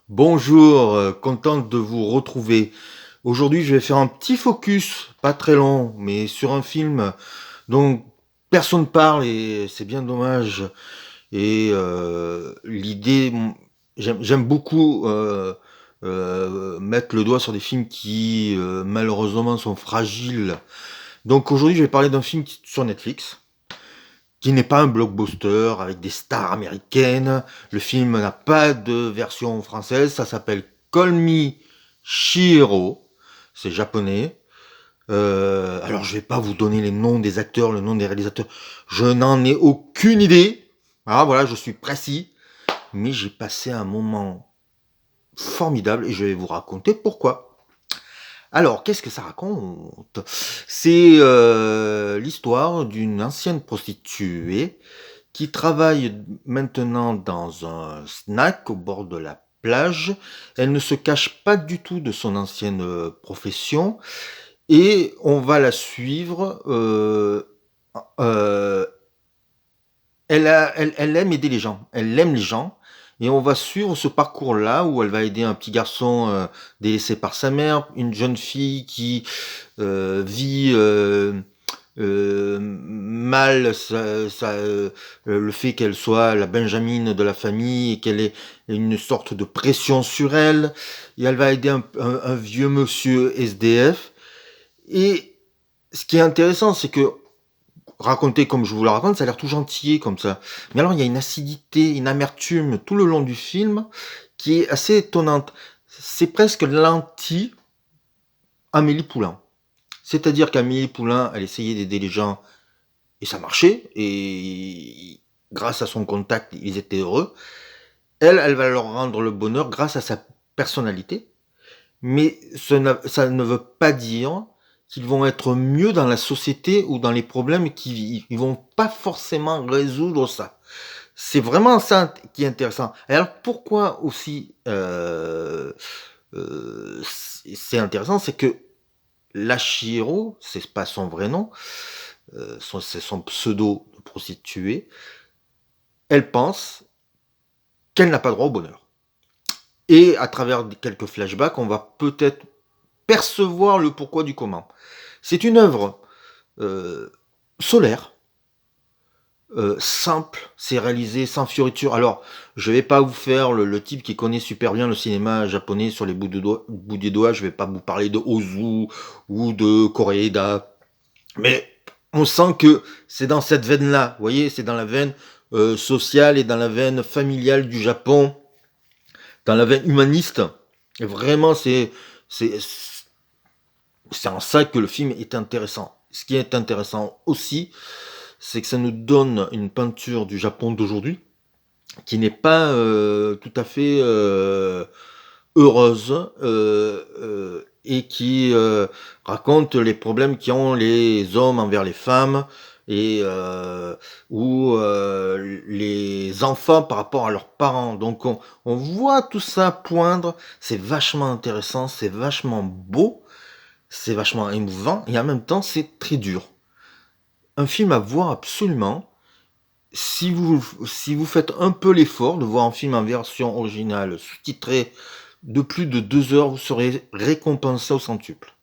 Bonjour, content de vous retrouver. Aujourd'hui, je vais faire un petit focus, pas très long, mais sur un film dont personne parle et c'est bien dommage. Et l'idée, j'aime beaucoup mettre le doigt sur des films qui malheureusement sont fragiles. Donc aujourd'hui, je vais parler d'un film sur Netflix qui n'est pas un blockbuster avec des stars américaines. Le film n'a pas de version française. Ça s'appelle Call Me Shihiro. C'est japonais. Alors je vais pas vous donner les noms des acteurs, le nom des réalisateurs. Je n'en ai aucune idée. Ah voilà, je suis précis. Mais j'ai passé un moment formidable et je vais vous raconter pourquoi. Alors, qu'est-ce que ça raconte? C'est l'histoire d'une ancienne prostituée qui travaille maintenant dans un snack au bord de la plage. Elle ne se cache pas du tout de son ancienne profession et on va la suivre. Euh, elle aime aider les gens, elle aime les gens. Et on va suivre ce parcours-là où elle va aider un petit garçon délaissé par sa mère, une jeune fille qui vit mal le fait qu'elle soit la benjamine de la famille et qu'elle ait une sorte de pression sur elle. Et elle va aider un vieux monsieur SDF. Et ce qui est intéressant, c'est que raconté comme je vous le raconte, ça a l'air tout gentil comme ça. Mais alors, il y a une acidité, une amertume tout le long du film qui est assez étonnante. C'est presque l'anti Amélie Poulain. C'est-à-dire qu'Amélie Poulain, elle essayait d'aider les gens et ça marchait. Et grâce à son contact, ils étaient heureux. Elle va leur rendre le bonheur grâce à sa personnalité. Mais ça ne veut pas dire qu'ils vont être mieux dans la société ou dans les problèmes ils vont pas forcément résoudre ça. C'est vraiment ça qui est intéressant. Alors pourquoi aussi c'est intéressant, c'est que Lachiro, c'est pas son vrai nom, c'est son pseudo de prostituée, elle pense qu'elle n'a pas droit au bonheur. Et à travers quelques flashbacks, on va peut-être percevoir le pourquoi du comment. C'est une œuvre euh, solaire, simple, c'est réalisé sans fioriture. Alors, je vais pas vous faire le type qui connaît super bien le cinéma japonais sur les bouts des doigts, je vais pas vous parler de Ozu ou de Koreeda, mais on sent que c'est dans cette veine-là, vous voyez, c'est dans la veine sociale et dans la veine familiale du Japon, dans la veine humaniste. Et vraiment, c'est c'est en ça que le film est intéressant. Ce qui est intéressant aussi, c'est que ça nous donne une peinture du Japon d'aujourd'hui qui n'est pas tout à fait heureuse et qui raconte les problèmes qu'ont les hommes envers les femmes et ou les enfants par rapport à leurs parents. Donc on voit tout ça poindre, c'est vachement intéressant, c'est vachement beau, c'est vachement émouvant et en même temps c'est très dur. Un film à voir absolument. Si vous faites un peu l'effort de voir un film en version originale sous-titrée de plus de 2 heures, vous serez récompensé au centuple.